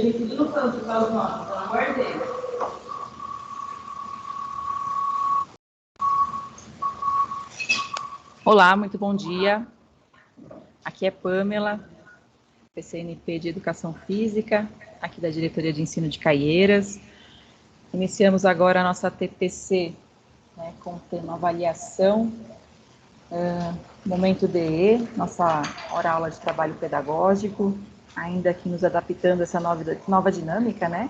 Tem tudo no canto, tá, pelo amor de Deus. Olá, muito bom dia. Aqui é Pamela, PCNP de Educação Física, aqui da Diretoria de Ensino de Caieiras. Iniciamos agora a nossa TPC, né, com o tema avaliação, momento DE, nossa hora-aula de trabalho pedagógico, ainda aqui nos adaptando a essa nova dinâmica, né,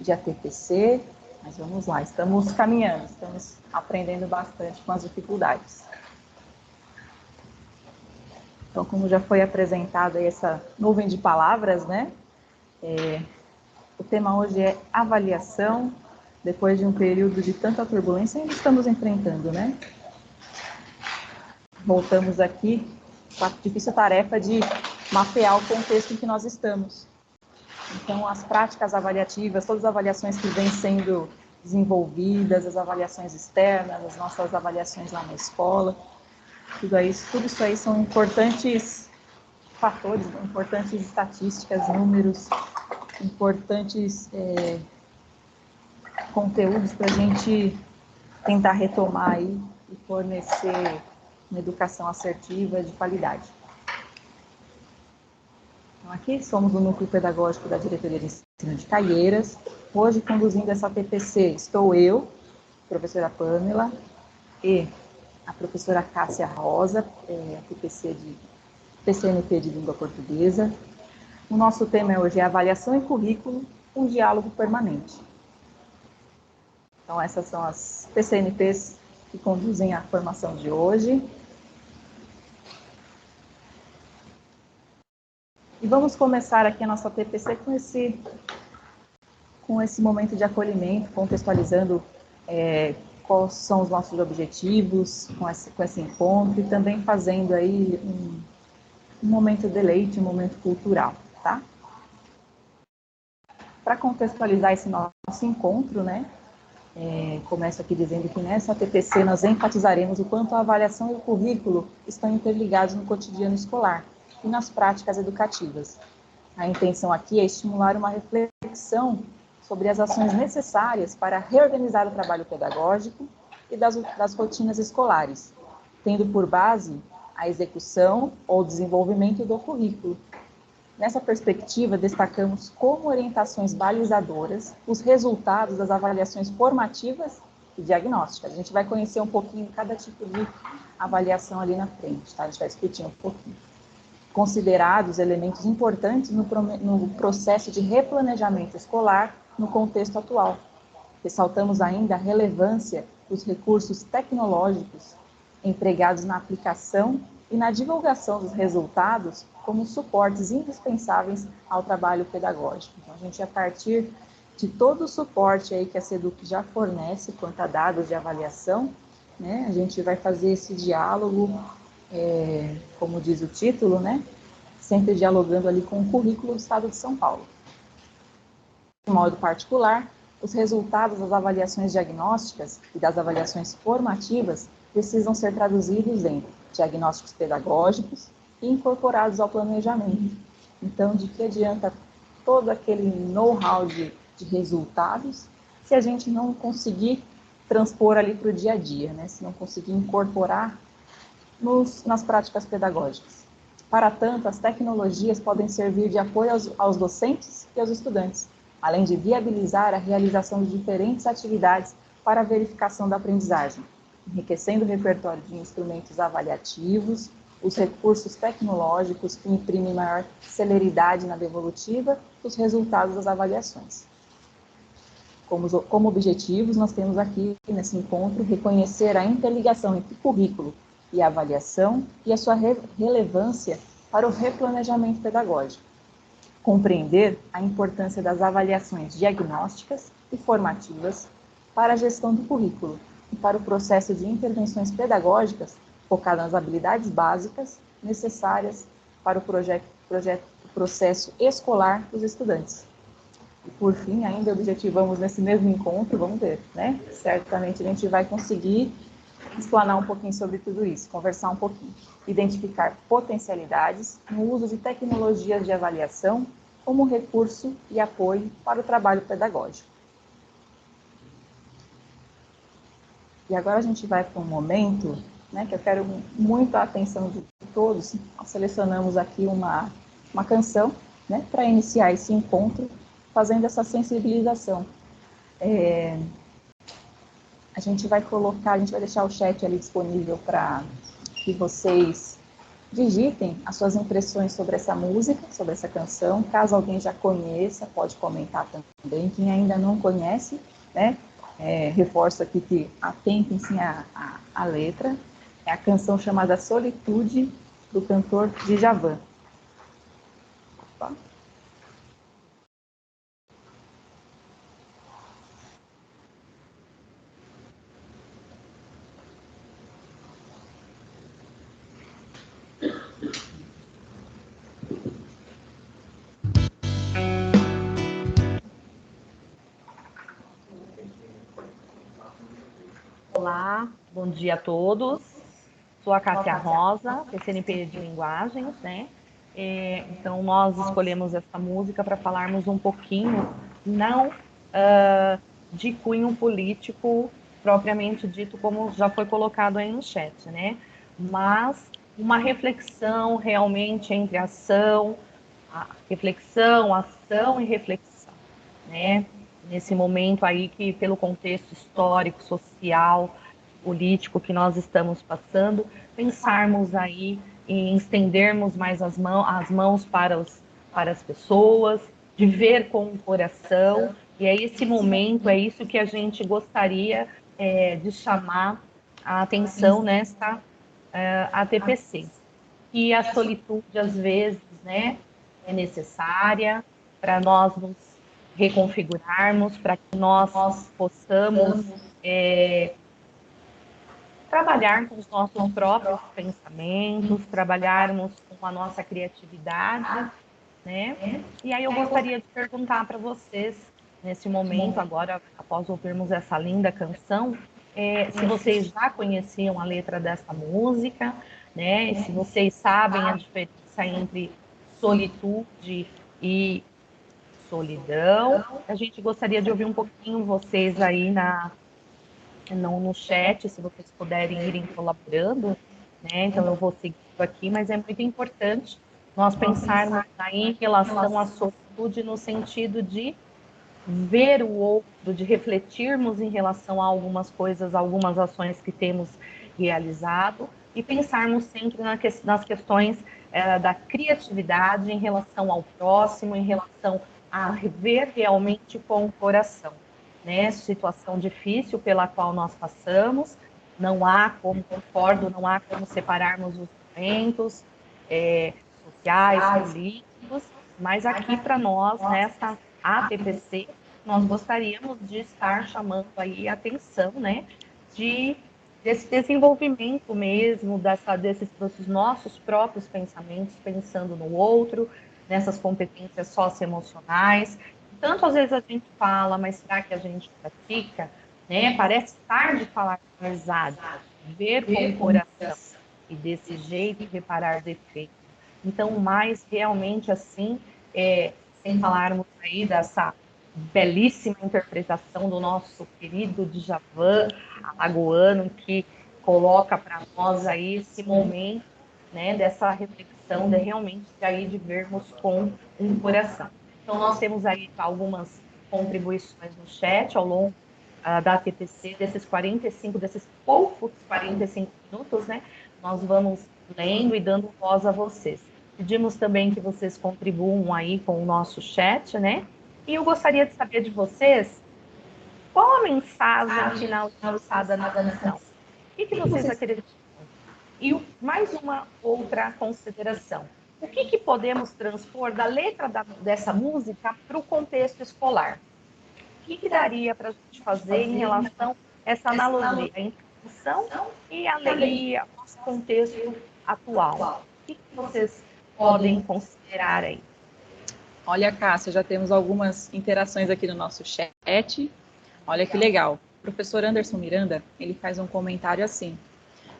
de ATPC, mas vamos lá, estamos caminhando, estamos aprendendo bastante com as dificuldades. Então, como já foi apresentada aí essa nuvem de palavras, né? O tema hoje é avaliação, depois de um período de tanta turbulência, ainda estamos enfrentando, né? Voltamos aqui com a difícil tarefa de mapear o contexto em que nós estamos. Então, as práticas avaliativas, todas as avaliações que vêm sendo desenvolvidas, as avaliações externas, as nossas avaliações lá na escola, tudo isso aí são importantes fatores, importantes estatísticas, números, importantes conteúdos para a gente tentar retomar aí e fornecer uma educação assertiva de qualidade. Então, aqui somos o Núcleo Pedagógico da Diretoria de Ensino de Caieiras. Hoje, conduzindo essa TPC, estou eu, professora Pamela, e a professora Cássia Rosa, a PCNP de Língua Portuguesa. O nosso tema hoje é avaliação e currículo, um diálogo permanente. Então, essas são as PCNPs que conduzem a formação de hoje. E vamos começar aqui a nossa TPC com esse momento de acolhimento, contextualizando quais são os nossos objetivos com esse encontro e também fazendo aí um momento de deleite, um momento cultural, tá? Para contextualizar esse nosso encontro, né? Começo aqui dizendo que nessa TPC nós enfatizaremos o quanto a avaliação e o currículo estão interligados no cotidiano escolar e nas práticas educativas. A intenção aqui é estimular uma reflexão sobre as ações necessárias para reorganizar o trabalho pedagógico e das rotinas escolares, tendo por base a execução ou desenvolvimento do currículo. Nessa perspectiva, destacamos como orientações balizadoras os resultados das avaliações formativas e diagnósticas. A gente vai conhecer um pouquinho cada tipo de avaliação ali na frente, tá? A gente vai discutir um pouquinho. Considerados elementos importantes no processo de replanejamento escolar no contexto atual. Ressaltamos ainda a relevância dos recursos tecnológicos empregados na aplicação e na divulgação dos resultados como suportes indispensáveis ao trabalho pedagógico. Então, a gente, a partir de todo o suporte aí que a SEDUC já fornece quanto a dados de avaliação, né, a gente vai fazer esse diálogo, como diz o título, né, sempre dialogando ali com o currículo do Estado de São Paulo. De modo particular, os resultados das avaliações diagnósticas e das avaliações formativas precisam ser traduzidos em diagnósticos pedagógicos e incorporados ao planejamento. Então, de que adianta todo aquele know-how de resultados se a gente não conseguir transpor ali para o dia a dia, né? Se não conseguir incorporar nas práticas pedagógicas. Para tanto, as tecnologias podem servir de apoio aos docentes e aos estudantes, além de viabilizar a realização de diferentes atividades para a verificação da aprendizagem, enriquecendo o repertório de instrumentos avaliativos, os recursos tecnológicos que imprimem maior celeridade na devolutiva dos resultados das avaliações. Como objetivos, nós temos aqui, nesse encontro, reconhecer a interligação entre currículo e avaliação e a sua relevância para o replanejamento pedagógico. Compreender a importância das avaliações diagnósticas e formativas para a gestão do currículo e para o processo de intervenções pedagógicas focado nas habilidades básicas necessárias para o processo escolar dos estudantes. E, por fim, ainda objetivamos nesse mesmo encontro, vamos ver, né? Certamente a gente vai conseguir explanar um pouquinho sobre tudo isso, conversar um pouquinho, identificar potencialidades no uso de tecnologias de avaliação como recurso e apoio para o trabalho pedagógico. E agora a gente vai para um momento, né, que eu quero muito a atenção de todos. Nós selecionamos aqui uma canção, né, para iniciar esse encontro, fazendo essa sensibilização. A gente vai deixar o chat ali disponível para que vocês digitem as suas impressões sobre essa música, sobre essa canção. Caso alguém já conheça, pode comentar também. Quem ainda não conhece, né, reforço aqui que atentem-se à letra. É a canção chamada Solitude, do cantor Djavan. Opa. Olá, bom dia a todos. Sou a Cássia Rosa, PCNP de Linguagens, né? Então, nós escolhemos essa música para falarmos um pouquinho, não de cunho político propriamente dito, como já foi colocado aí no chat, né? Mas uma reflexão realmente entre ação e reflexão, né? Nesse momento aí que, pelo contexto histórico, social, político que nós estamos passando, pensarmos aí em estendermos mais as mãos para as pessoas, de ver com o coração, e é esse momento, é isso que a gente gostaria de chamar a atenção nesta ATPC. Que a solitude, às vezes, né, é necessária para nós nos reconfigurarmos, para que nós possamos trabalhar com os nossos próprios pensamentos, trabalharmos com a nossa criatividade, né? E aí eu gostaria de perguntar para vocês, nesse momento, agora, após ouvirmos essa linda canção, se vocês já conheciam a letra dessa música, né? E se vocês sabem a diferença entre solitude e solidão. A gente gostaria de ouvir um pouquinho vocês aí no chat, se vocês puderem irem colaborando, né? Então eu vou seguindo aqui, mas é muito importante nós pensarmos aí em relação à solitude no sentido de ver o outro, de refletirmos em relação a algumas coisas, algumas ações que temos realizado e pensarmos sempre nas questões da criatividade em relação ao próximo, em relação a ver realmente com o coração, né? Situação difícil pela qual nós passamos, não há como, concordo, não há como separarmos os momentos sociais, políticos, mas aqui para nós, nessa ATPC, nós gostaríamos de estar chamando aí a atenção, né, desse desenvolvimento mesmo, desses nossos próprios pensamentos, pensando no outro, nessas competências socioemocionais. Tanto às vezes a gente fala, mas será que a gente pratica? Né? Parece tarde falar com amizade, ver com o coração e desse jeito reparar defeitos. Então, mais realmente assim, sem falarmos aí dessa belíssima interpretação do nosso querido Djavan, alagoano, que coloca para nós aí esse momento, né, dessa reflexão, de realmente aí de vermos com um coração. Então, nós temos aí algumas contribuições no chat ao longo da TPC, desses poucos 45 minutos, né, nós vamos lendo e dando voz a vocês. Pedimos também que vocês contribuam aí com o nosso chat, né? E eu gostaria de saber de vocês qual a mensagem finalizada na canção. O que vocês acreditam? E mais uma outra consideração. O que podemos transpor da letra dessa música para o contexto escolar? O que daria para a gente fazer em relação a essa analogia entre a canção e o nosso contexto atual? O que vocês podem considerar aí? Olha, Cássia, já temos algumas interações aqui no nosso chat. Olha que legal. O professor Anderson Miranda, ele faz um comentário assim,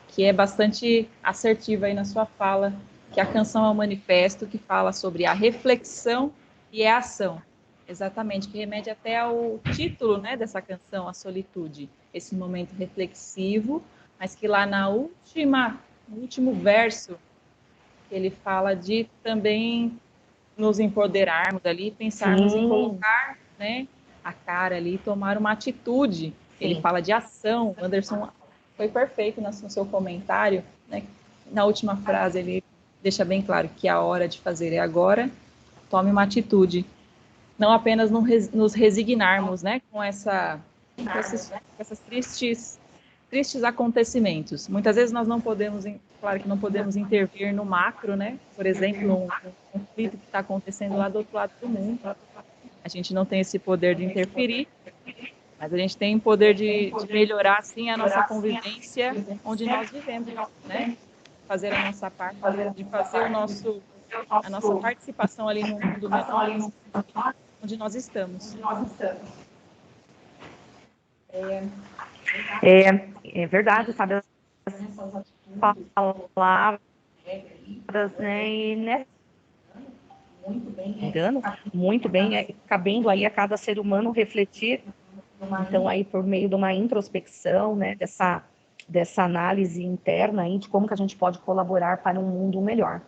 que é bastante assertivo aí na sua fala, que a canção é um manifesto que fala sobre a reflexão E é ação, exatamente, que remete até ao título, né, dessa canção, A Solitude. Esse momento reflexivo, mas que lá no último verso, ele fala de também nos empoderarmos ali, pensarmos em colocar, né, a cara ali, tomar uma atitude. Ele fala de ação. O Anderson foi perfeito no seu comentário, né? Na última frase ele deixa bem claro que a hora de fazer é agora. Tome uma atitude, não apenas nos resignarmos, né, com essas tristes acontecimentos. Muitas vezes nós não podemos, claro que não podemos intervir no macro, né? Por exemplo, um conflito que está acontecendo lá do outro lado do mundo. A gente não tem esse poder de interferir, mas a gente tem o poder de melhorar, sim, a nossa convivência onde nós vivemos, né? Fazer a nossa parte, de fazer a nossa participação ali no mundo menor, onde nós estamos. É verdade, sabe? As palavras, né? E né, engano, muito bem, cabendo aí a cada ser humano refletir, então aí por meio de uma introspecção, né? Dessa análise interna aí de como que a gente pode colaborar para um mundo melhor.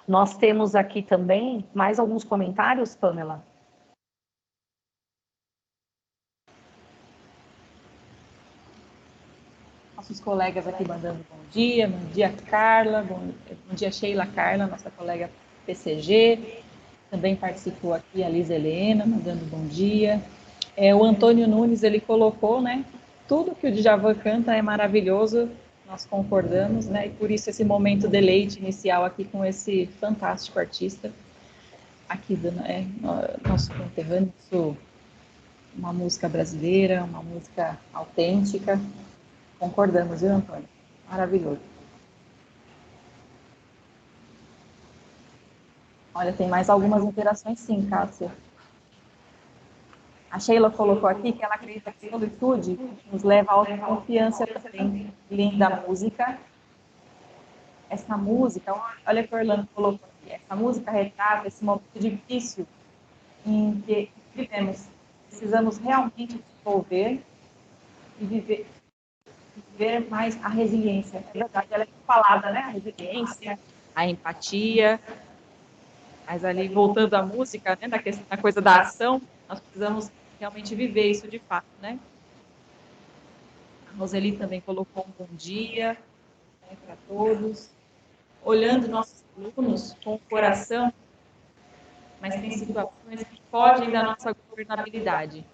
Nós temos aqui também mais alguns comentários, Pamela. Nossos colegas aqui mandando bom dia Carla, bom dia Sheila Carla, nossa colega PCG, também participou aqui a Liz Helena, mandando bom dia. O Antônio Nunes, ele colocou, né, tudo que o Djavan canta é maravilhoso, nós concordamos, né, e por isso esse momento deleite inicial aqui com esse fantástico artista, aqui do nosso conterrâneo, uma música brasileira, uma música autêntica. Concordamos, viu, Antônio? Maravilhoso. Olha, tem mais algumas interações sim, Cássia. A Sheila colocou aqui que ela acredita que a solitude nos leva à autoconfiança também. Linda música. Essa música, olha o que o Orlando colocou aqui, essa música retrata esse momento difícil em que vivemos. Precisamos realmente desenvolver e viver mais a resiliência. É verdade, ela é falada, né? A resiliência, a empatia. Mas ali, voltando à música, né? Na coisa da ação, nós precisamos realmente viver isso de fato, né? A Roseli também colocou um bom dia, né, para todos. Olhando nossos alunos com o coração, mas tem situações que fogem da nossa governabilidade.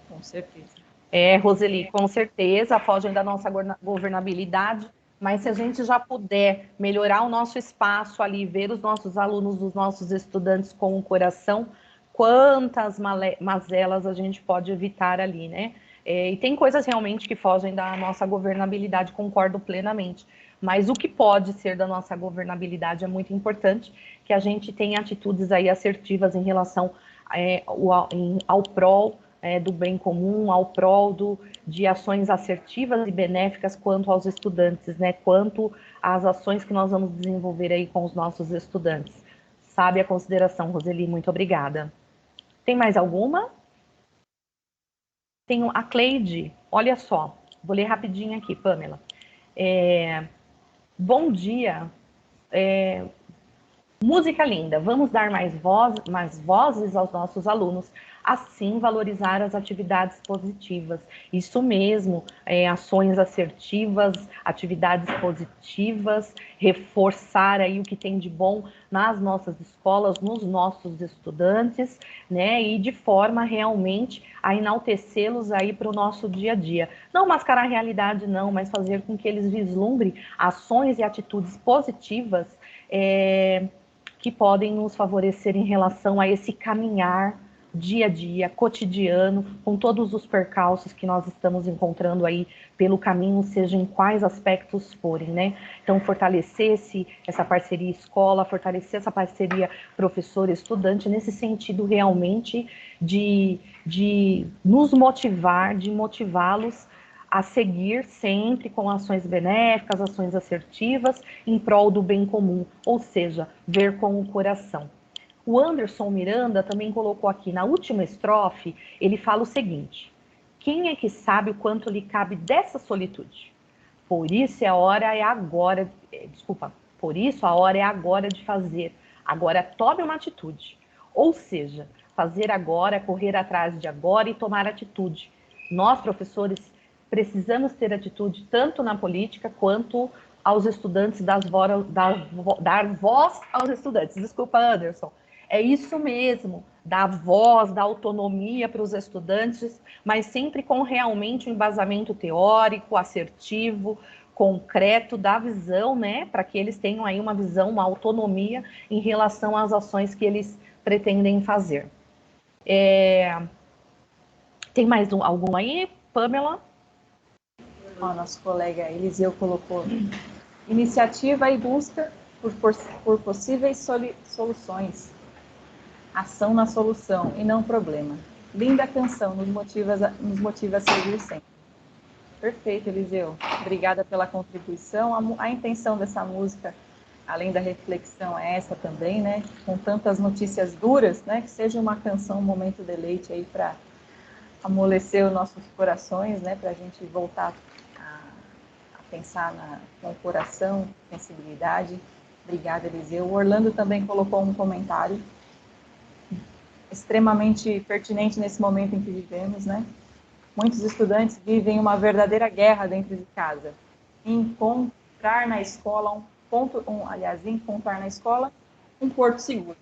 Com certeza. Roseli, com certeza, fogem da nossa governabilidade, mas se a gente já puder melhorar o nosso espaço ali, ver os nossos alunos, os nossos estudantes com o coração, quantas mazelas a gente pode evitar ali, né? E tem coisas realmente que fogem da nossa governabilidade, concordo plenamente. Mas o que pode ser da nossa governabilidade é muito importante, que a gente tenha atitudes aí assertivas em relação ao prol do bem comum, ao prol de ações assertivas e benéficas quanto aos estudantes, né? Quanto às ações que nós vamos desenvolver aí com os nossos estudantes. Sabe a consideração, Roseli, muito obrigada. Tem mais alguma? Tenho a Cleide, olha só, vou ler rapidinho aqui, Pamela. Bom dia, música linda, vamos dar mais vozes aos nossos alunos, assim valorizar as atividades positivas. Isso mesmo, ações assertivas, atividades positivas, reforçar aí o que tem de bom nas nossas escolas, nos nossos estudantes, né? E de forma realmente a enaltecê-los aí para o nosso dia a dia. Não mascarar a realidade não, mas fazer com que eles vislumbrem ações e atitudes positivas que podem nos favorecer em relação a esse caminhar dia a dia, cotidiano, com todos os percalços que nós estamos encontrando aí pelo caminho, seja em quais aspectos forem, né? Então, fortalecer essa parceria escola, fortalecer essa parceria professor-estudante, nesse sentido realmente de nos motivar, de motivá-los a seguir sempre com ações benéficas, ações assertivas, em prol do bem comum, ou seja, ver com o coração. O Anderson Miranda também colocou aqui, na última estrofe, ele fala o seguinte: quem é que sabe o quanto lhe cabe dessa solitude? Por isso a hora é agora, por isso a hora é agora de fazer. Agora tome uma atitude. Ou seja, fazer agora, correr atrás de agora e tomar atitude. Nós, professores, precisamos ter atitude tanto na política quanto aos estudantes, dar voz aos estudantes. Desculpa, Anderson. É isso mesmo, dar voz, dar autonomia para os estudantes, mas sempre com realmente um embasamento teórico, assertivo, concreto da visão, né, para que eles tenham aí uma visão, uma autonomia em relação às ações que eles pretendem fazer. Tem mais algum aí, Pamela? Ó, nosso colega Eliseu colocou iniciativa e busca por possíveis soluções. Ação na solução e não problema. Linda canção, nos motiva a seguir sempre. Perfeito, Eliseu. Obrigada pela contribuição. A intenção dessa música, além da reflexão, é essa também, né? Com tantas notícias duras, né? Que seja uma canção, um momento de deleite aí para amolecer os nossos corações, né? Para a gente voltar a pensar com o coração, sensibilidade. Obrigada, Eliseu. O Orlando também colocou um comentário extremamente pertinente nesse momento em que vivemos, né? Muitos estudantes vivem uma verdadeira guerra dentro de casa. Encontrar na escola encontrar na escola um porto seguro.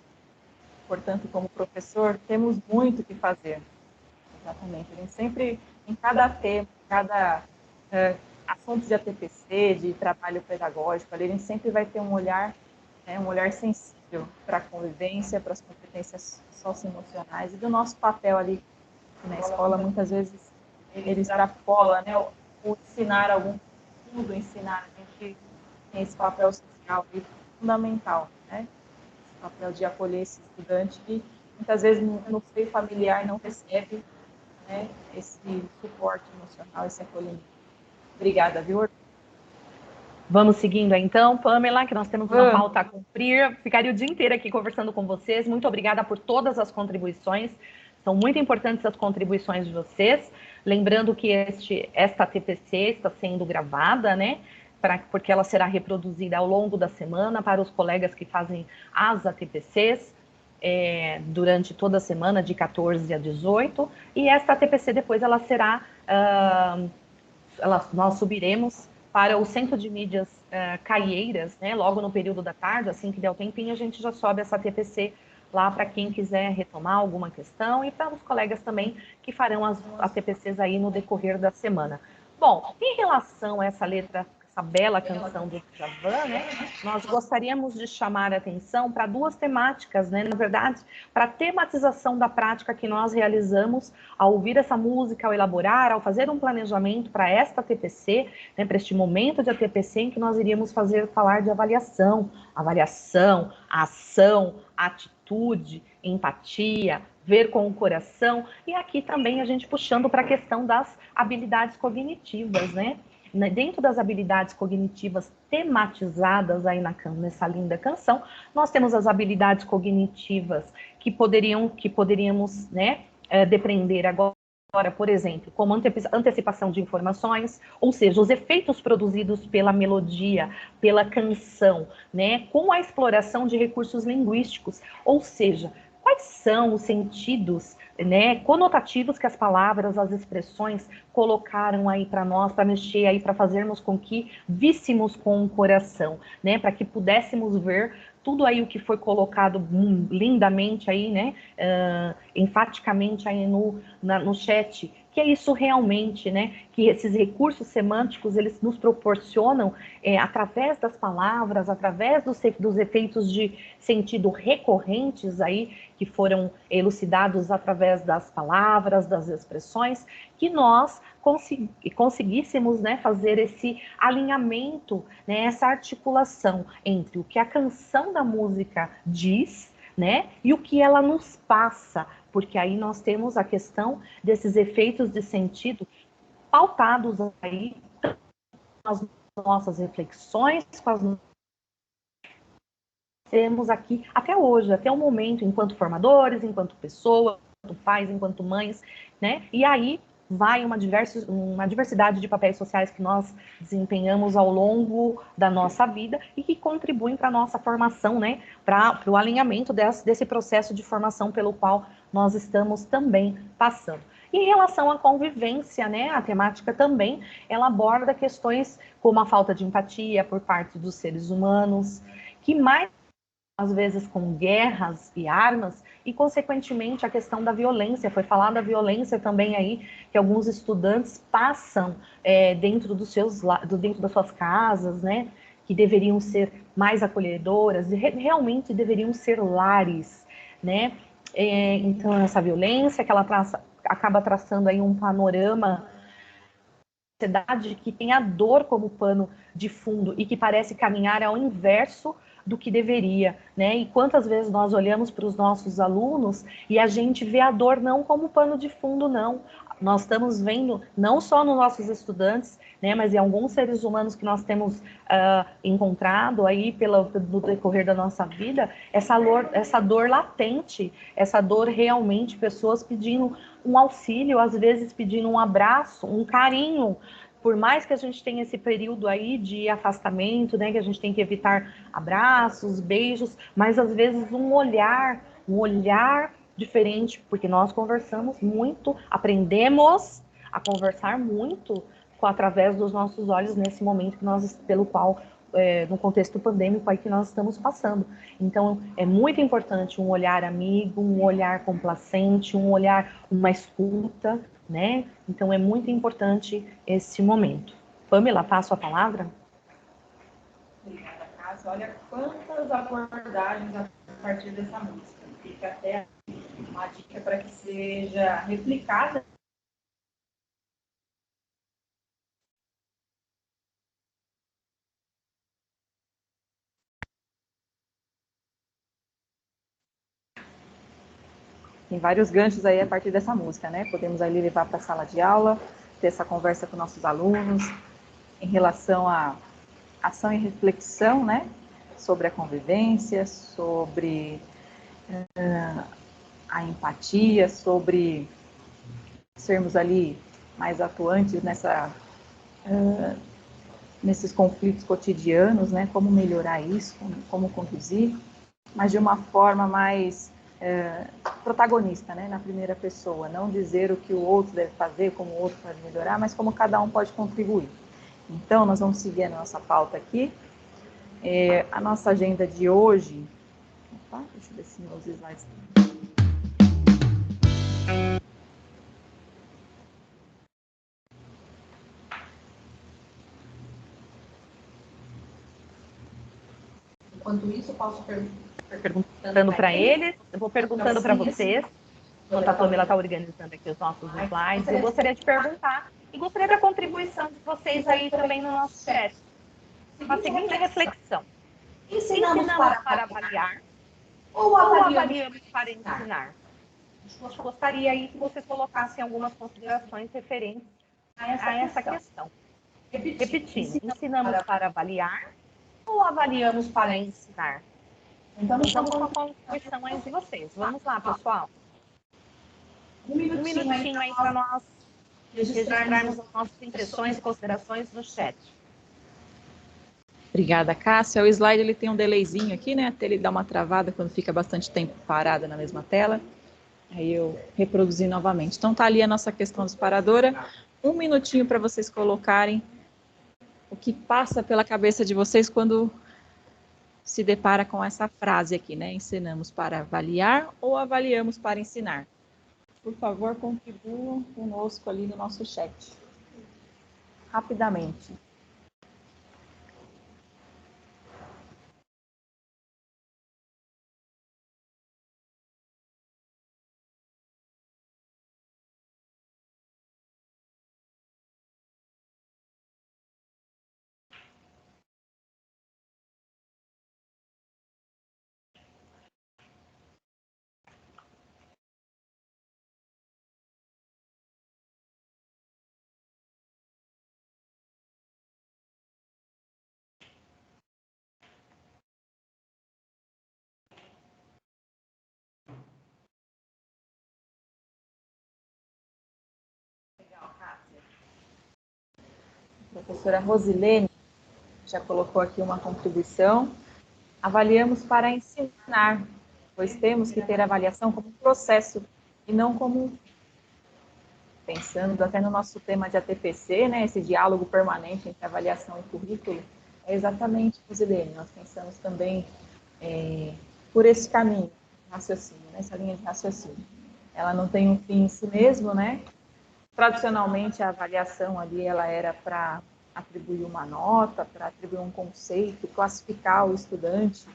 Portanto, como professor, temos muito que fazer. Exatamente. A gente sempre, em cada tema, cada assunto de ATPC, de trabalho pedagógico, ali, a gente sempre vai ter um olhar sensível para a convivência, para as competências socioemocionais e do nosso papel ali na escola. Muitas vezes ele extrapola, né, o ensinar algum conteúdo, ensinar, a gente tem esse papel social fundamental, né, esse papel de acolher esse estudante que muitas vezes no seio familiar não recebe, né, esse suporte emocional, esse acolhimento. Obrigada, viu? Vamos seguindo então, Pamela, que nós temos uma pauta a cumprir. Ficaria o dia inteiro aqui conversando com vocês. Muito obrigada por todas as contribuições. São muito importantes as contribuições de vocês. Lembrando que esta TPC está sendo gravada, né? Porque ela será reproduzida ao longo da semana para os colegas que fazem as ATPCs durante toda a semana, de 14 a 18. E esta ATPC depois ela será... nós subiremos para o Centro de Mídias Caieiras, né, logo no período da tarde, assim que der o tempinho, a gente já sobe essa TPC lá para quem quiser retomar alguma questão e para os colegas também que farão as TPCs aí no decorrer da semana. Bom, em relação a essa letra, essa bela canção do Djavan, né, nós gostaríamos de chamar a atenção para duas temáticas, né, na verdade, para a tematização da prática que nós realizamos ao ouvir essa música, ao elaborar, ao fazer um planejamento para esta TPC, né, para este momento de ATPC em que nós iríamos falar de avaliação, ação, atitude, empatia, ver com o coração, e aqui também a gente puxando para a questão das habilidades cognitivas, né? Dentro das habilidades cognitivas tematizadas aí nessa linda canção, nós temos as habilidades cognitivas que poderíamos, né, depreender agora, por exemplo, como antecipação de informações, ou seja, os efeitos produzidos pela melodia, pela canção, né, com a exploração de recursos linguísticos, ou seja, quais são os sentidos, né, conotativos que as palavras, as expressões colocaram aí para nós, para mexer aí, para fazermos com que víssemos com o coração, né, para que pudéssemos ver tudo aí o que foi colocado lindamente aí, né, enfaticamente aí no chat, que é isso realmente, né, que esses recursos semânticos, eles nos proporcionam, através das palavras, através dos efeitos de sentido recorrentes aí, que foram elucidados através das palavras, das expressões, que nós conseguíssemos, né, fazer esse alinhamento, né, essa articulação entre o que a canção da música diz, né, e o que ela nos passa, porque aí nós temos a questão desses efeitos de sentido pautados aí nas nossas reflexões, com as temos aqui até hoje, até o momento, enquanto formadores, enquanto pessoas, enquanto pais, enquanto mães, né? E aí vai uma diversidade de papéis sociais que nós desempenhamos ao longo da nossa vida e que contribuem para a nossa formação, né? Para o alinhamento desse processo de formação pelo qual nós estamos também passando. Em relação à convivência, né, a temática também, ela aborda questões como a falta de empatia por parte dos seres humanos, que mais às vezes com guerras e armas, e consequentemente a questão da violência, foi falada a violência também aí, que alguns estudantes passam dentro dentro das suas casas, né, que deveriam ser mais acolhedoras, e realmente deveriam ser lares, né, então essa violência que ela acaba traçando aí um panorama sociedade que tem a dor como pano de fundo e que parece caminhar ao inverso do que deveria, né? E quantas vezes nós olhamos para os nossos alunos e a gente vê a dor não como pano de fundo, não. Nós estamos vendo, não só nos nossos estudantes, né, mas em alguns seres humanos que nós temos encontrado aí no decorrer da nossa vida, essa dor latente, essa dor realmente, pessoas pedindo um auxílio, às vezes pedindo um abraço, um carinho, por mais que a gente tenha esse período aí de afastamento, né, que a gente tem que evitar abraços, beijos, mas às vezes um olhar diferente, porque nós conversamos muito, aprendemos a conversar muito através dos nossos olhos nesse momento que nós, pelo qual no contexto pandêmico aí que nós estamos passando. Então, é muito importante um olhar amigo, um olhar complacente, um olhar, uma escuta, né? Então, é muito importante esse momento. Pamela, passo a palavra. Obrigada, Cássia. Olha quantas abordagens a partir dessa música. Fica até uma dica para que seja replicada. Tem vários ganchos aí a partir dessa música, né? Podemos ali levar para a sala de aula, ter essa conversa com nossos alunos em relação à ação e reflexão, né? Sobre a convivência, sobre a empatia, sobre sermos ali mais atuantes nesses conflitos cotidianos, né? Como melhorar isso, como conduzir, mas de uma forma mais protagonista, né? Na primeira pessoa, não dizer o que o outro deve fazer, como o outro pode melhorar, mas como cada um pode contribuir. Então, nós vamos seguir a nossa pauta aqui. A nossa agenda de hoje... Opa, deixa eu ver se meus slides... Enquanto isso, eu posso perguntando para eles, eu vou perguntando para vocês, enquanto a Pamela está organizando aqui os nossos slides, eu gostaria de perguntar e gostaria da contribuição de vocês aí também no nosso chat. Uma seguinte reflexão: ensinamos para avaliar ou avaliamos para ensinar? Gostaria aí que vocês colocassem algumas considerações referentes a essa questão. Repetindo, ensinamos para avaliar ou avaliamos para ensinar? Então, com a contribuição aí de vocês. Vamos lá, pessoal. Um minutinho aí para nós registrarmos as nossas impressões e considerações no chat. Obrigada, Cássia. O slide ele tem um delayzinho aqui, né? Até ele dá uma travada quando fica bastante tempo parada na mesma tela. Aí eu reproduzi novamente. Então tá ali a nossa questão disparadora. Um minutinho para vocês colocarem o que passa pela cabeça de vocês quando se depara com essa frase aqui, né? Ensinamos para avaliar ou avaliamos para ensinar? Por favor, contribuam conosco ali no nosso chat. Rapidamente. Professora Rosilene já colocou aqui uma contribuição. Avaliamos para ensinar, pois temos que ter avaliação como um processo e não como um... Pensando até no nosso tema de ATPC, né, esse diálogo permanente entre avaliação e currículo, é exatamente, Rosilene, nós pensamos também por esse caminho, raciocínio, nessa linha de raciocínio. Ela não tem um fim em si mesmo, né? Tradicionalmente, a avaliação ali, ela era para atribuir uma nota, para atribuir um conceito, classificar o estudante,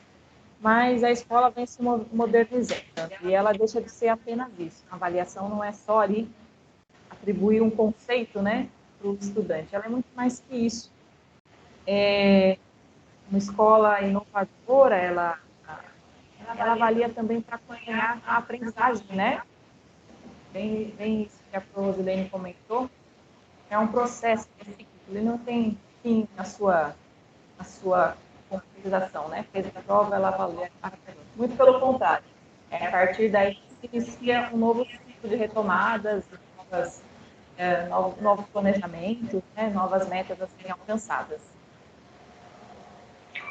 mas a escola vem se modernizando e ela deixa de ser apenas isso. A avaliação não é só ali atribuir um conceito, né, para o estudante, ela é muito mais que isso. Uma escola inovadora, ela avalia também para acompanhar a aprendizagem, né? Bem isso que a Rosilene comentou, é um processo, ele não tem fim na sua concretização, né? Fez a prova, ela avalia. Muito pelo contrário, a partir daí se inicia um novo ciclo de retomadas, novos planejamentos, né? Novas metas a serem alcançadas.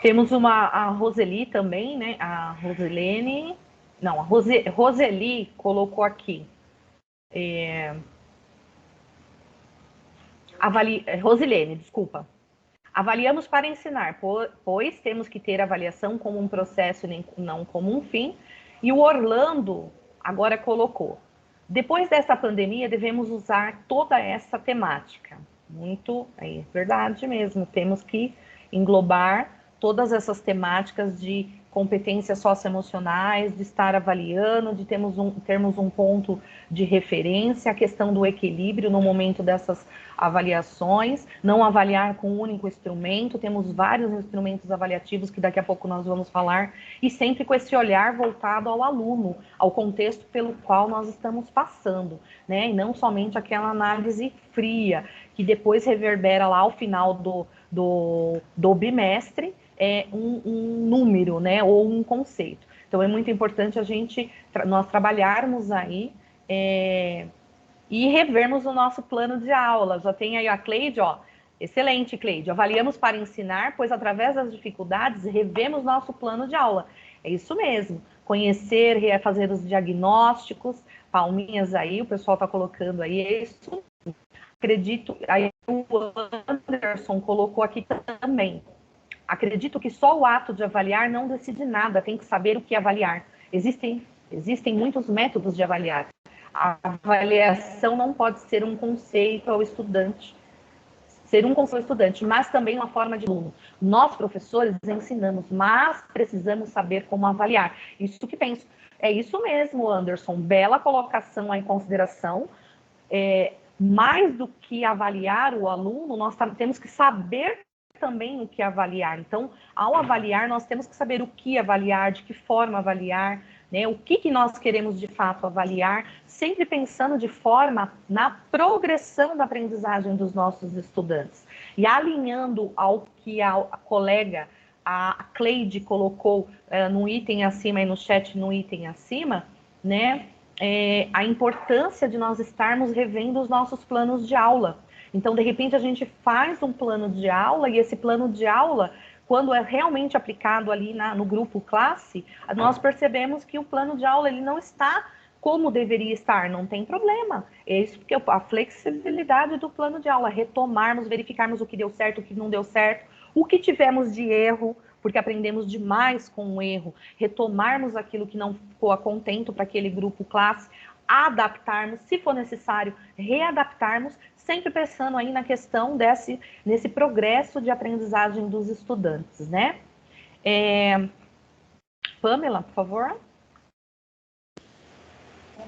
Temos a Roseli também, né? A Rosilene, não, a Roseli colocou aqui. Rosilene, desculpa. Avaliamos para ensinar, pois temos que ter avaliação como um processo e não como um fim. E o Orlando agora colocou: depois dessa pandemia, devemos usar toda essa temática. Muito, é verdade mesmo, temos que englobar todas essas temáticas de competências socioemocionais, de estar avaliando, de termos um ponto de referência, a questão do equilíbrio no momento dessas avaliações, não avaliar com um único instrumento, temos vários instrumentos avaliativos que daqui a pouco nós vamos falar, e sempre com esse olhar voltado ao aluno, ao contexto pelo qual nós estamos passando, né? E não somente aquela análise fria, que depois reverbera lá ao final do bimestre, um número, né, ou um conceito. Então é muito importante nós trabalharmos aí e revermos o nosso plano de aula. Já tem aí a Cleide, ó, excelente, Cleide. Avaliamos para ensinar, pois através das dificuldades revemos nosso plano de aula. É isso mesmo, conhecer, fazer os diagnósticos, palminhas aí, o pessoal está colocando aí, é isso. Acredito, aí o Anderson colocou aqui também. Acredito que só o ato de avaliar não decide nada, tem que saber o que avaliar. Existem muitos métodos de avaliar. A avaliação não pode ser um conceito ao estudante, mas também uma forma de aluno. Nós, professores, ensinamos, mas precisamos saber como avaliar. Isso que penso. É isso mesmo, Anderson. Bela colocação aí em consideração. Mais do que avaliar o aluno, nós temos que saber também o que avaliar. Então, ao avaliar, nós temos que saber o que avaliar, de que forma avaliar, né? O que nós queremos de fato avaliar, sempre pensando de forma na progressão da aprendizagem dos nossos estudantes. E alinhando ao que a colega, a Cleide, colocou no item acima e no chat no item acima, né? A importância de nós estarmos revendo os nossos planos de aula. Então, de repente, a gente faz um plano de aula e esse plano de aula, quando é realmente aplicado ali no grupo classe, nós percebemos que o plano de aula ele não está como deveria estar, não tem problema. É isso porque a flexibilidade do plano de aula, retomarmos, verificarmos o que deu certo, o que não deu certo, o que tivemos de erro, porque aprendemos demais com o erro, retomarmos aquilo que não ficou a contento para aquele grupo classe, adaptarmos, se for necessário, readaptarmos, sempre pensando aí na questão nesse progresso de aprendizagem dos estudantes, né? Pamela, por favor.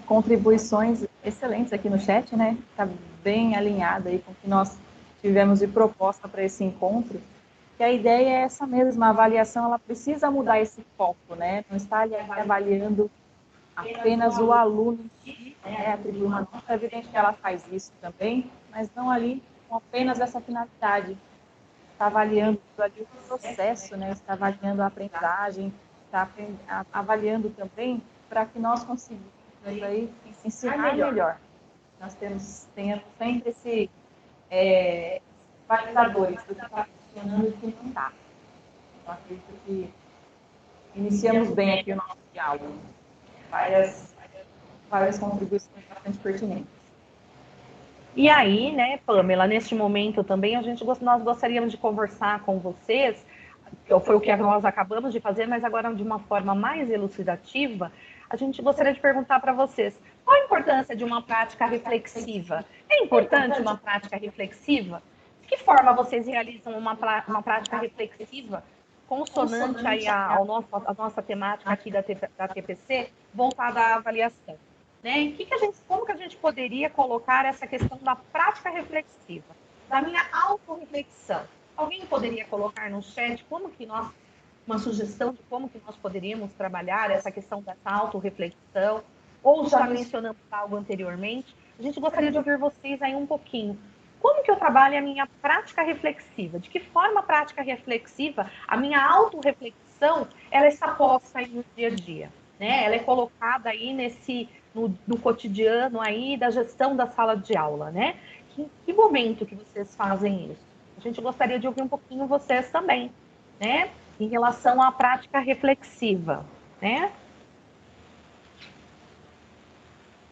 Contribuições excelentes aqui no chat, né? Está bem alinhada aí com o que nós tivemos de proposta para esse encontro. Que a ideia é essa mesma, a avaliação ela precisa mudar esse foco, né? Não está ali avaliando apenas o aluno, né? Atribuir uma nota, é evidente que ela faz isso também, mas não ali com apenas essa finalidade. Está avaliando ali o processo, né? Está avaliando a aprendizagem, está avaliando também para que nós consigamos aí ensinar melhor. Nós tenhamos sempre balizadores do que está funcionando e do que não está. Então, acredito que iniciamos bem aqui o nosso diálogo. Várias contribuições bastante pertinentes. E aí, né, Pamela, neste momento também nós gostaríamos de conversar com vocês, foi o que nós acabamos de fazer, mas agora de uma forma mais elucidativa, a gente gostaria de perguntar para vocês, qual a importância de uma prática reflexiva? É importante uma prática reflexiva? De que forma vocês realizam uma prática reflexiva consonante aí à nossa temática aqui da TPC, voltada à avaliação? Né? Como que a gente poderia colocar essa questão da prática reflexiva, da minha autorreflexão? Alguém poderia colocar no chat uma sugestão de como que nós poderíamos trabalhar essa questão dessa autorreflexão? Ou já mencionamos algo anteriormente? A gente gostaria de ouvir vocês aí um pouquinho. Como que eu trabalho a minha prática reflexiva? De que forma a prática reflexiva, a minha autorreflexão, ela está posta aí no dia a dia? Né? Ela é colocada aí no cotidiano aí da gestão da sala de aula, né? Em que momento que vocês fazem isso? A gente gostaria de ouvir um pouquinho vocês também, né? Em relação à prática reflexiva, né?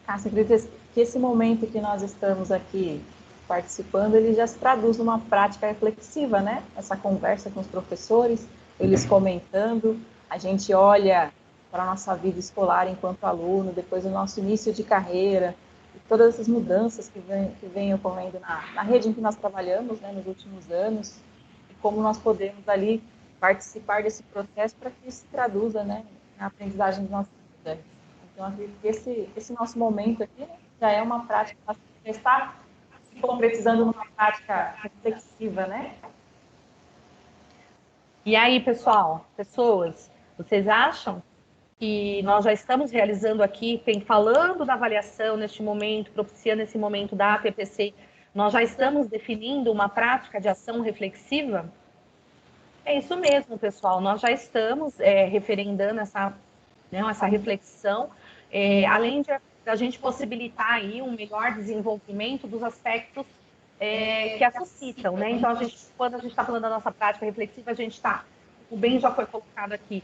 Cássia, acredito que esse momento que nós estamos aqui participando, ele já se traduz numa prática reflexiva, né? Essa conversa com os professores, eles comentando, a gente olha para a nossa vida escolar enquanto aluno, depois do nosso início de carreira, e todas essas mudanças que vem ocorrendo na rede em que nós trabalhamos, né, nos últimos anos, e como nós podemos ali participar desse processo para que isso se traduza, né, na aprendizagem dos nossos estudantes. Então, acredito que esse nosso momento aqui, né, já é uma prática, já está se concretizando numa prática reflexiva, né? E aí, pessoas, vocês acham que nós já estamos realizando aqui, falando da avaliação neste momento, propiciando esse momento da APPC, nós já estamos definindo uma prática de ação reflexiva? É isso mesmo, pessoal, nós já estamos referendando essa reflexão, além da gente possibilitar aí um melhor desenvolvimento dos aspectos que a suscitam, né? Então, quando a gente está falando da nossa prática reflexiva, a gente está, o bem já foi colocado aqui,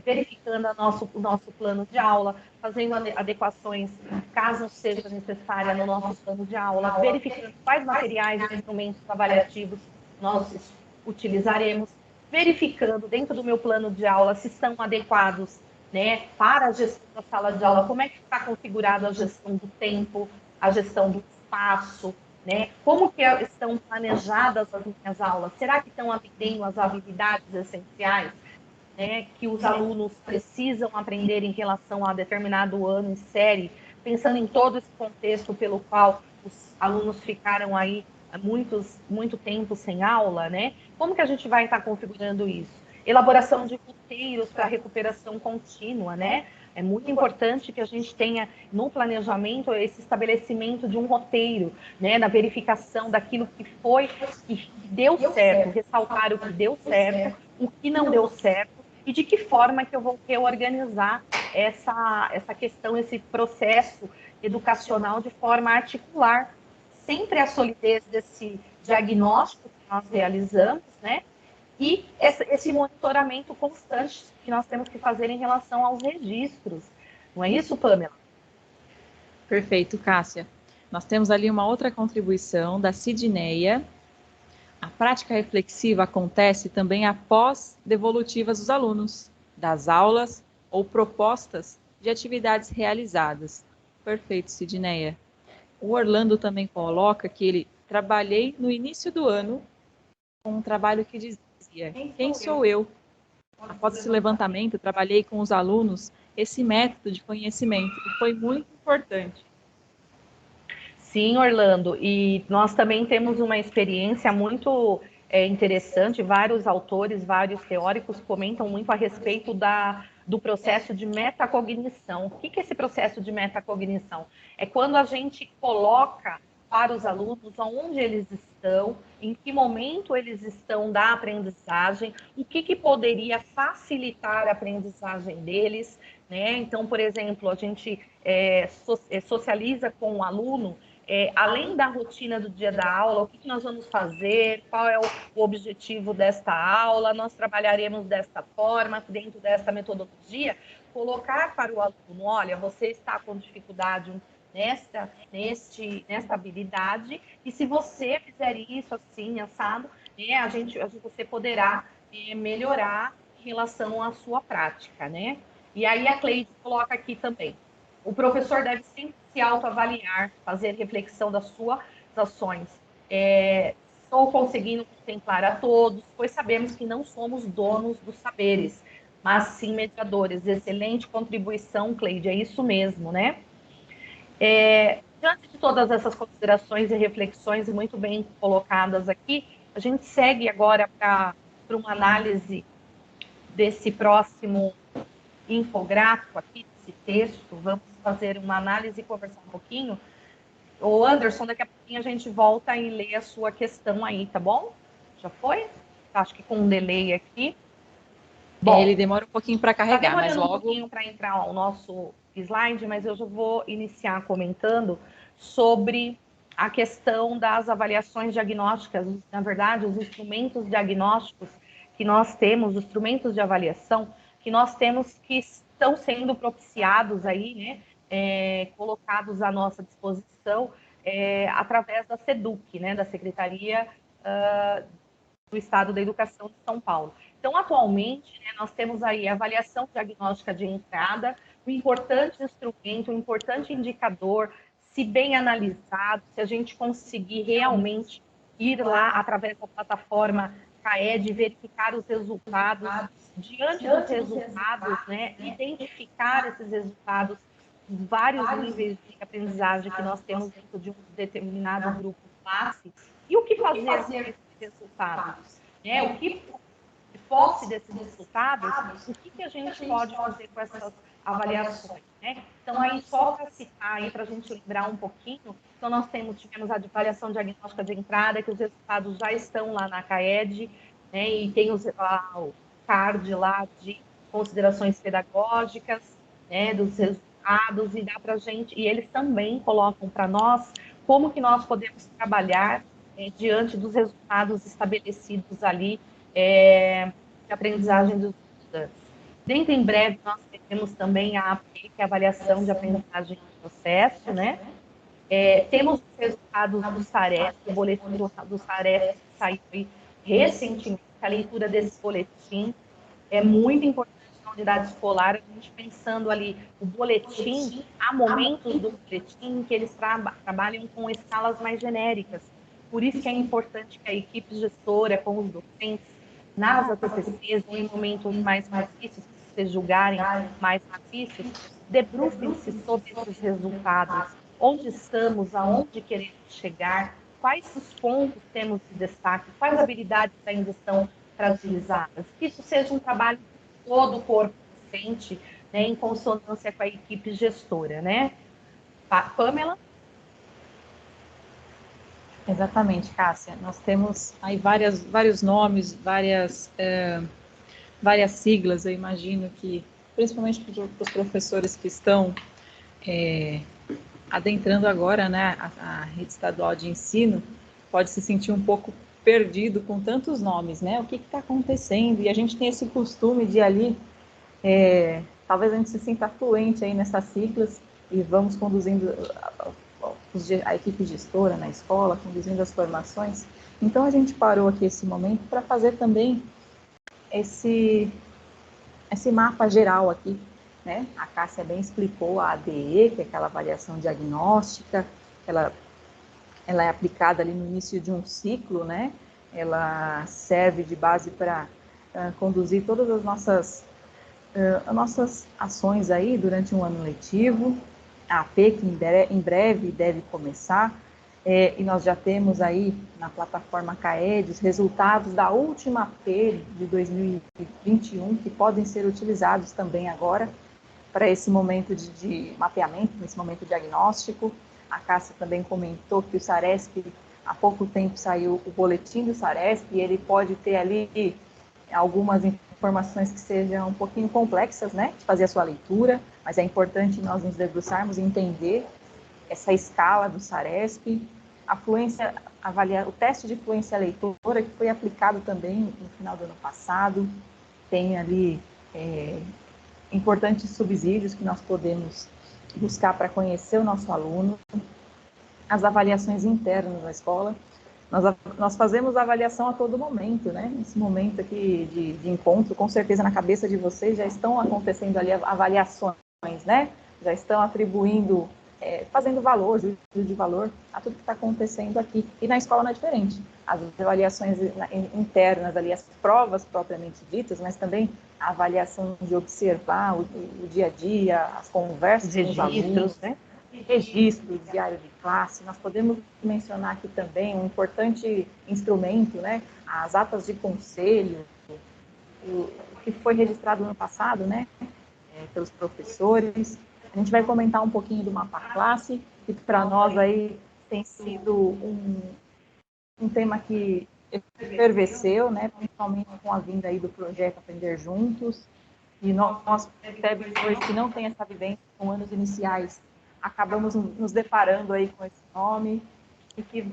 verificando o nosso plano de aula, fazendo adequações, caso seja necessária, no nosso plano de aula, verificando quais materiais e instrumentos avaliativos nós utilizaremos, verificando dentro do meu plano de aula se estão adequados, né, para a gestão da sala de aula, como é que está configurada a gestão do tempo, a gestão do espaço, né? Como que estão planejadas as minhas aulas? Será que estão atendendo às habilidades essenciais, né, que os alunos precisam aprender em relação a determinado ano em série, pensando em todo esse contexto pelo qual os alunos ficaram aí muito tempo sem aula, né? Como que a gente vai estar configurando isso? Elaboração de roteiros para recuperação contínua, né? É muito importante que a gente tenha no planejamento esse estabelecimento de um roteiro, né? Da verificação daquilo que deu certo, ressaltar o que deu certo, o que não deu certo e de que forma que eu vou reorganizar essa questão, esse processo educacional de forma articular. Sempre a solidez desse diagnóstico que nós realizamos, né? E esse monitoramento constante que nós temos que fazer em relação aos registros. Não é isso, Pamela? Perfeito, Cássia. Nós temos ali uma outra contribuição da Sidneia. A prática reflexiva acontece também após devolutivas dos alunos, das aulas ou propostas de atividades realizadas. Perfeito, Sidneia. O Orlando também coloca que ele trabalhei no início do ano com um trabalho que dizia: quem sou eu? Após esse levantamento, trabalhei com os alunos esse método de conhecimento e foi muito importante. Sim, Orlando, e nós também temos uma experiência muito interessante, vários autores, vários teóricos comentam muito a respeito do processo de metacognição. O que é esse processo de metacognição? É quando a gente coloca para os alunos onde eles estão, em que momento eles estão da aprendizagem, o que poderia facilitar a aprendizagem deles, né? Então, por exemplo, a gente socializa com o aluno além da rotina do dia da aula, o que nós vamos fazer, qual é o objetivo desta aula, nós trabalharemos desta forma, dentro dessa metodologia, colocar para o aluno, olha, você está com dificuldade nesta habilidade, e se você fizer isso assim, assado, você poderá melhorar em relação à sua prática, né? E aí a Cleide coloca aqui também, o professor deve sempre se autoavaliar, fazer reflexão das suas ações. Estou conseguindo contemplar a todos, pois sabemos que não somos donos dos saberes, mas sim mediadores. Excelente contribuição, Cleide, é isso mesmo, né? Diante de todas essas considerações e reflexões muito bem colocadas aqui, a gente segue agora para uma análise desse próximo infográfico aqui, desse texto. Vamos fazer uma análise e conversar um pouquinho. Ô Anderson, daqui a pouquinho a gente volta e lê a sua questão aí, tá bom? Já foi? Acho que com um delay aqui. Bom, ele demora um pouquinho para carregar, tá mas logo... um pouquinho para entrar o nosso slide, mas eu já vou iniciar comentando sobre a questão das avaliações diagnósticas. Na verdade, os instrumentos diagnósticos que nós temos, os instrumentos de avaliação que nós temos, que estão sendo propiciados aí, né, colocados à nossa disposição através da SEDUC, né, da Secretaria do Estado da Educação de São Paulo. Então, atualmente, né, nós temos aí a avaliação diagnóstica de entrada, um importante instrumento, um importante indicador, se bem analisado, se a gente conseguir realmente ir lá através da plataforma CAED, verificar os resultados, diante dos resultados, né, identificar esses resultados, os vários níveis de aprendizagem que nós temos dentro de um determinado grupo classe, e o que fazer com esses resultados, né? O que posse desses resultados, o que a gente pode fazer com essas avaliações, né? Então, aí, só para citar aí, para a gente lembrar um pouquinho, então nós tivemos a avaliação diagnóstica de entrada, que os resultados já estão lá na CAED, né? E tem o card lá de considerações pedagógicas, né? Dos resultados, e dá para a gente, e eles também colocam para nós como que nós podemos trabalhar diante dos resultados estabelecidos ali de aprendizagem dos estudantes. Dentro em breve, nós teremos também a AP, que é a avaliação de aprendizagem em processo, né? Temos os resultados do SARESP, o boletim do SARESP que saiu recentemente, a leitura desse boletim é muito importante na unidade escolar, a gente pensando ali o boletim, há momentos do boletim que eles trabalham com escalas mais genéricas. Por isso que é importante que a equipe gestora, com os docentes, nas ATPCs, em momentos mais difíceis, se vocês julgarem mais difíceis, debrufem-se sobre esses resultados. Onde estamos, aonde queremos chegar, quais os pontos temos de destaque, quais habilidades ainda estão fragilizadas. Que isso seja um trabalho de todo o corpo docente, né, em consonância com a equipe gestora, né? Pamela? Exatamente, Cássia. Nós temos aí vários nomes, várias siglas. Eu imagino que, principalmente para os professores que estão adentrando agora, né, a rede estadual de ensino, pode se sentir um pouco perdido com tantos nomes, né? O que está acontecendo? E a gente tem esse costume de ali, talvez a gente se sinta fluente aí nessas siglas e vamos conduzindo a equipe gestora na escola, conduzindo as formações. Então, a gente parou aqui esse momento para fazer também esse mapa geral aqui, né? A Cássia bem explicou a ADE, que é aquela avaliação diagnóstica, ela é aplicada ali no início de um ciclo, né? Ela serve de base para conduzir todas as nossas ações aí durante um ano letivo. A AP, que em breve deve começar, e nós já temos aí na plataforma CAED os resultados da última AP de 2021, que podem ser utilizados também agora para esse momento de mapeamento, nesse momento diagnóstico. A Cássia também comentou que o SARESP, há pouco tempo saiu o boletim do SARESP, e ele pode ter ali algumas informações que sejam um pouquinho complexas, né, de fazer a sua leitura, mas é importante nós nos debruçarmos e entender essa escala do SARESP, o teste de fluência leitora, que foi aplicado também no final do ano passado, tem ali importantes subsídios que nós podemos buscar para conhecer o nosso aluno, as avaliações internas da escola. Nós fazemos avaliação a todo momento, né? Nesse momento aqui de encontro, com certeza na cabeça de vocês já estão acontecendo ali avaliações, né? Já estão atribuindo, fazendo valor, juízo de valor a tudo que está acontecendo aqui. E na escola não é diferente. As avaliações internas ali, as provas propriamente ditas, mas também a avaliação de observar o dia a dia, as conversas com os alunos, né? Registro, diário de classe. Nós podemos mencionar aqui também um importante instrumento, né? As atas de conselho, que foi registrado no ano passado, né? Pelos professores. A gente vai comentar um pouquinho do mapa classe, que para nós aí tem sido um tema que efervesceu, né? Principalmente com a vinda aí do projeto Aprender Juntos. E nós PEB2, que não tem essa vivência com anos iniciais, acabamos nos deparando aí com esse nome e que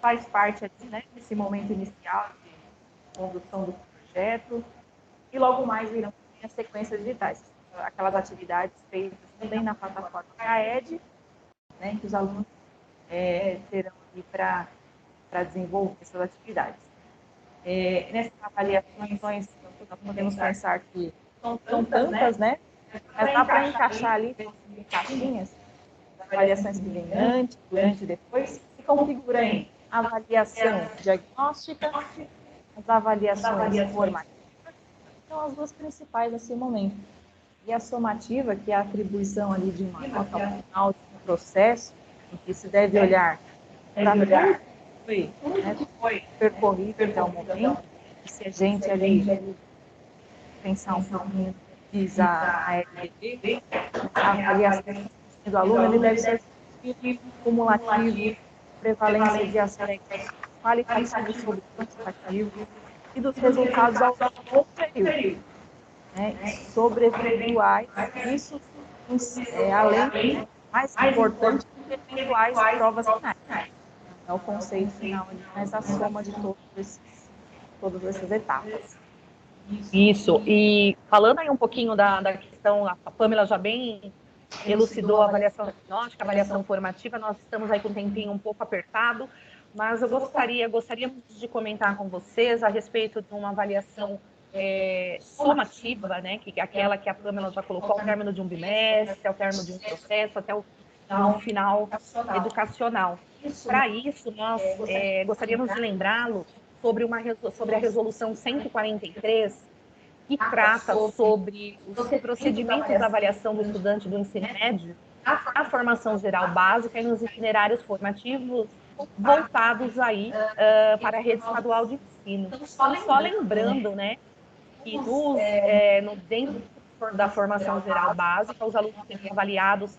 faz parte, né, desse momento inicial de condução do projeto. E logo mais virão as sequências digitais, aquelas atividades feitas também na plataforma CAED, né, que os alunos terão ali para desenvolver essas atividades. Nessas avaliações, nós podemos pensar que são tantas, né? Mas dá para encaixar ali caixinhas, avaliações que vêm antes, durante e depois, se configura em avaliação diagnóstica, as avaliações formativas, são as duas principais nesse momento. E a somativa, que é a atribuição ali de uma nota ao final de um processo, em que se deve olhar para tudo que foi percorrido até o momento, e se a gente ali pensar um pouquinho, diz a LDB, a avaliação do aluno, ele deve ser cumulativo, prevalência de aspectos qualitativos sobre quantitativos e dos resultados ao longo do período, né? Sobre eventuais, isso além, mais importante, de eventuais provas finais. É o conceito final, mas a soma de todas essas etapas. Isso, e falando aí um pouquinho da questão, a Pamela já bem elucidou a avaliação diagnóstica, a avaliação formativa, nós estamos aí com um tempinho um pouco apertado, mas eu gostaríamos de comentar com vocês a respeito de uma avaliação somativa, né, que é aquela que a Pamela já colocou ao término de um bimestre, ao término de um processo, até o final educacional. Para isso, nós gostaríamos de lembrá-lo sobre a resolução 143, que trata sobre os procedimentos de avaliação do estudante do ensino médio, a formação geral básica e nos itinerários formativos voltados aí para a rede estadual de ensino. Só lembrando, né, que dentro da formação geral básica, os alunos serão avaliados,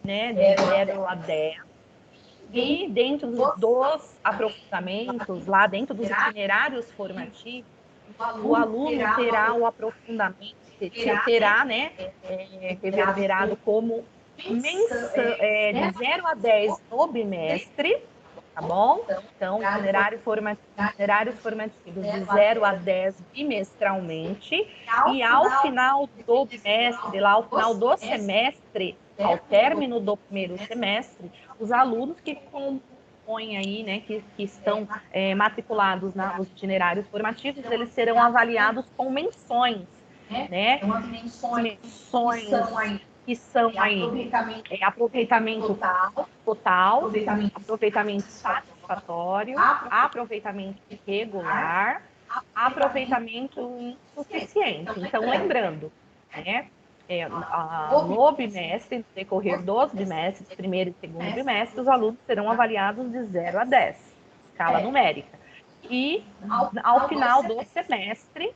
né, de 0 a 10, e dentro dos aprofundamentos, lá dentro dos itinerários formativos, o aluno terá o aprofundamento, terá, né, reverberado como de 0 a 10 no bimestre, tá bom? Então, itinerários formativos de 0 a 10 bimestralmente, e ao final do bimestre, lá ao final do semestre, ao término do primeiro semestre, os alunos que compõem aí, né, que estão matriculados nos itinerários formativos, eles serão avaliados com menções, né? Menções que são aí aproveitamento total, aproveitamento satisfatório, aproveitamento irregular, aproveitamento insuficiente. Então, lembrando, né? No bimestre, no decorrer dos bimestres, primeiro e segundo bimestre, os alunos serão avaliados de 0 a 10, escala numérica. E, ao final do semestre,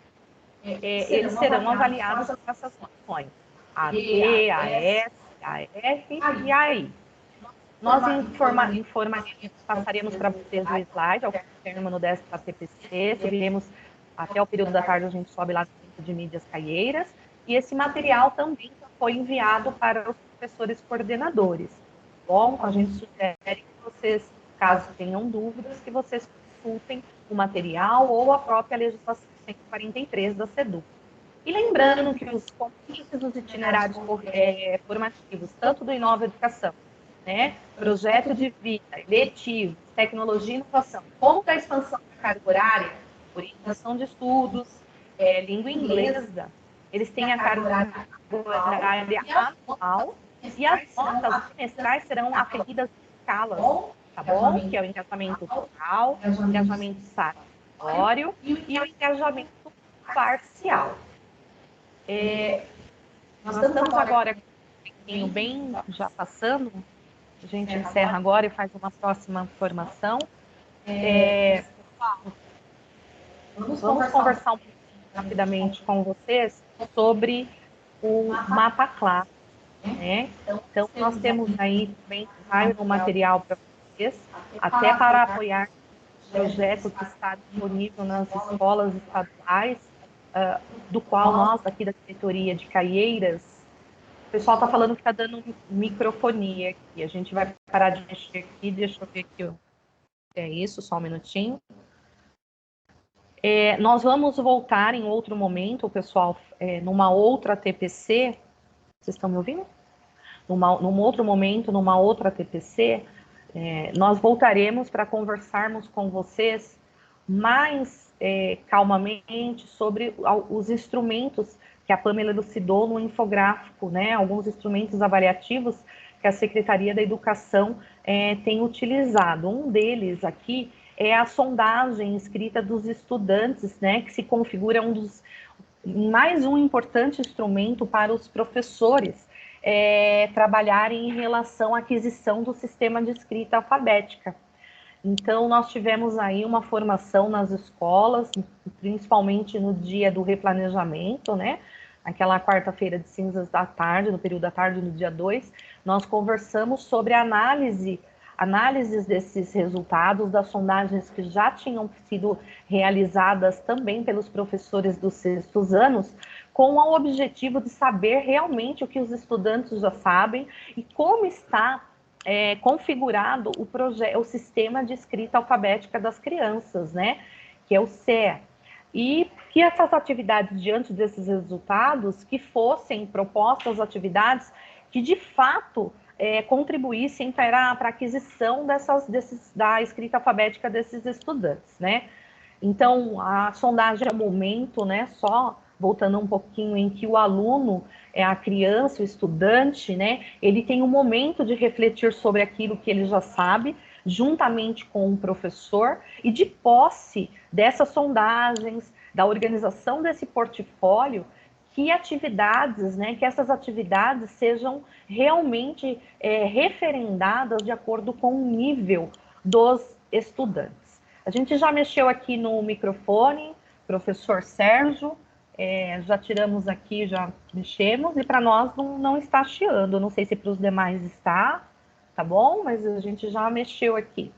eles serão avaliados com essas noções: a B, a S, a F e a I. Nós passaremos para vocês o slide ao término desta TPC, subiremos até o período da tarde, a gente sobe lá dentro de mídias caieiras, e esse material também foi enviado para os professores coordenadores. bom? A gente sugere que vocês, caso tenham dúvidas, que vocês consultem o material ou a própria legislação 143 da SEDUC. E lembrando que os convites dos itinerários formativos, tanto do Inova Educação, né, projeto de vida, eletivo, tecnologia e inovação, como da expansão da carga horária, orientação de estudos, língua inglesa, eles têm a carga horária anual e as notas semestrais serão aferidas em escalas, tá bom? Que é o engajamento total, o engajamento satisfatório e o engajamento parcial. Nós estamos agora bem já passando, a gente encerra agora e faz uma próxima formação. Vamos conversar um pouquinho rapidamente com vocês sobre o mapa classe, né? Então, nós temos aí também no material para vocês, até para apoiar o projeto que está disponível nas escolas estaduais, do qual nós, aqui da diretoria de Caieiras, o pessoal está falando que está dando microfonia aqui. A gente vai parar de mexer aqui, deixa eu ver aqui. É isso, só um minutinho. Nós vamos voltar em outro momento, pessoal, numa outra TPC. Vocês estão me ouvindo? Num outro momento, numa outra TPC, nós voltaremos para conversarmos com vocês mais calmamente sobre os instrumentos que a Pamela elucidou no infográfico, né? Alguns instrumentos avaliativos que a Secretaria da Educação tem utilizado. Um deles aqui é a sondagem escrita dos estudantes, né? Que se configura mais um importante instrumento para os professores trabalharem em relação à aquisição do sistema de escrita alfabética. Então, nós tivemos aí uma formação nas escolas, principalmente no dia do replanejamento, né? Aquela quarta-feira de cinzas da tarde, no período da tarde, no dia 2, nós conversamos sobre análises desses resultados, das sondagens que já tinham sido realizadas também pelos professores dos sextos anos, com o objetivo de saber realmente o que os estudantes já sabem e como está configurado o sistema de escrita alfabética das crianças, né? Que é o CEA. E que essas atividades, diante desses resultados, que fossem propostas atividades que, de fato, contribuíssem para a aquisição da escrita alfabética desses estudantes, né? Então, a sondagem é o momento, né, só voltando um pouquinho, em que o aluno, a criança, o estudante, né, ele tem um momento de refletir sobre aquilo que ele já sabe, juntamente com o professor, e de posse dessas sondagens, da organização desse portfólio, que atividades, né, que essas atividades sejam realmente referendadas de acordo com o nível dos estudantes. A gente já mexeu aqui no microfone, professor Sérgio, já tiramos aqui, já mexemos, e para nós não está chiando, não sei se para os demais está, tá bom? Mas a gente já mexeu aqui.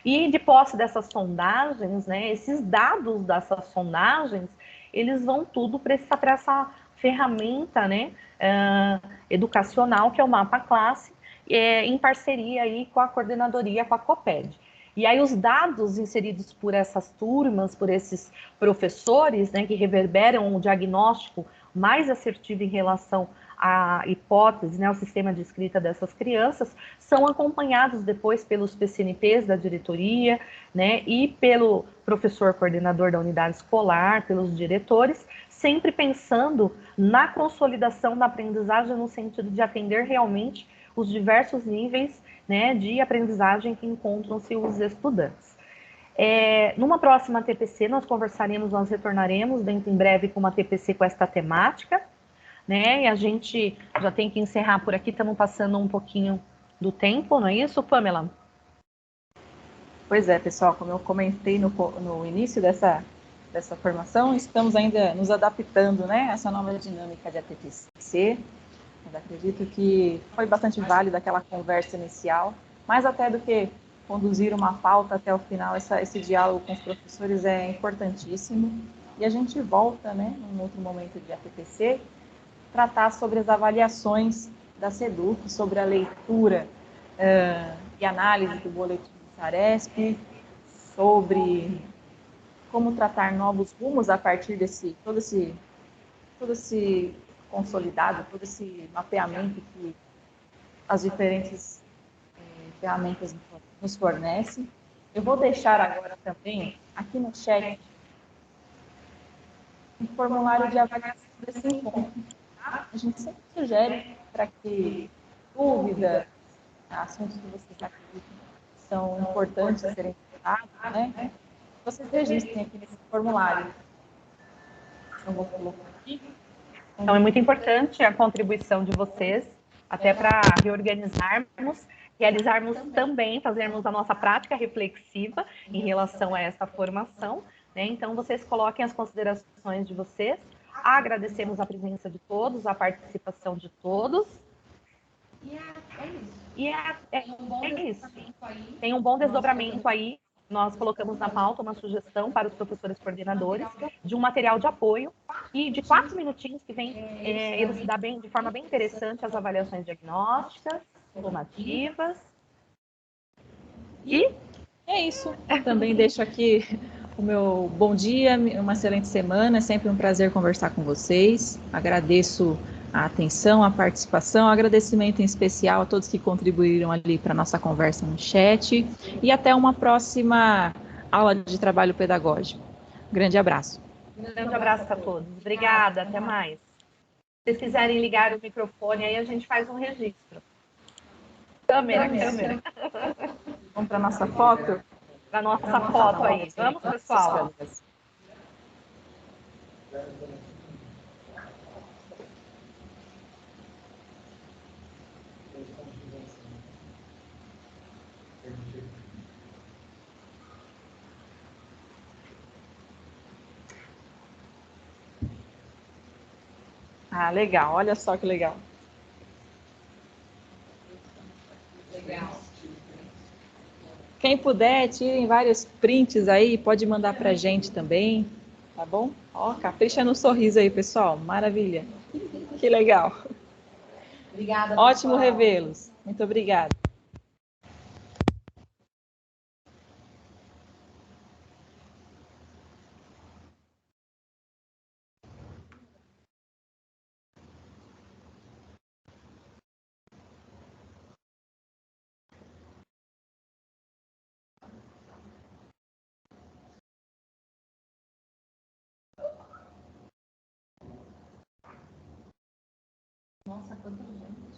E de posse dessas sondagens, né, esses dados dessas sondagens, eles vão tudo para essa ferramenta, né, educacional, que é o Mapa Classe, em parceria aí com a coordenadoria, com a COPED. E aí os dados inseridos por essas turmas, por esses professores, né, que reverberam um diagnóstico mais assertivo em relação à hipótese, né, ao sistema de escrita dessas crianças, são acompanhados depois pelos PCNPs da diretoria, né, e pelo professor coordenador da unidade escolar, pelos diretores, sempre pensando na consolidação da aprendizagem no sentido de atender realmente os diversos níveis, né, de aprendizagem que encontram-se os estudantes. Numa próxima TPC, nós retornaremos dentro em breve com uma TPC com esta temática, né, e a gente já tem que encerrar por aqui, estamos passando um pouquinho do tempo, não é isso, Pamela? Pois é, pessoal, como eu comentei no início dessa formação, estamos ainda nos adaptando, né, a essa nova dinâmica de ATPC. Eu acredito que foi bastante válida aquela conversa inicial, mais até do que conduzir uma pauta até o final, esse diálogo com os professores é importantíssimo. E a gente volta, né, num outro momento de ATPC, tratar sobre as avaliações da SEDUC, sobre a leitura e análise do boletim do Saresp, sobre como tratar novos rumos a partir desse todo esse consolidado, todo esse mapeamento que as diferentes ferramentas nos fornecem. Eu vou deixar agora também aqui no chat um formulário de avaliação desse encontro. Tá? A gente sempre sugere para que dúvidas, assuntos que vocês acreditam são importantes serem tratados, né? Vocês registrem aqui nesse formulário. Eu vou colocar aqui. Então, é muito importante a contribuição de vocês, até para reorganizarmos, realizarmos também, fazermos a nossa prática reflexiva em relação a essa formação, né? Então, vocês coloquem as considerações de vocês, agradecemos a presença de todos, a participação de todos. É isso. Tem um bom desdobramento aí. Nós colocamos na pauta uma sugestão para os professores coordenadores de um material de apoio e de 4 minutinhos que vem elucidar bem, de forma bem interessante as avaliações diagnósticas, formativas. E é isso. Também deixo aqui o meu bom dia, uma excelente semana. É sempre um prazer conversar com vocês. Agradeço a atenção, a participação, agradecimento em especial a todos que contribuíram ali para a nossa conversa no chat e até uma próxima aula de trabalho pedagógico. Grande abraço. Grande abraço a todos. Obrigada, até mais. Se vocês quiserem ligar o microfone, aí a gente faz um registro. Câmera. Vamos para a nossa foto? Para a nossa foto aí. Vamos, pessoal? Ah, legal. Olha só que legal. Quem puder, tirem vários prints aí, pode mandar pra gente também, tá bom? Ó, capricha no sorriso aí, pessoal. Maravilha. Que legal. Obrigada, ótimo revê-los. Muito obrigada. Nossa, quanta gente.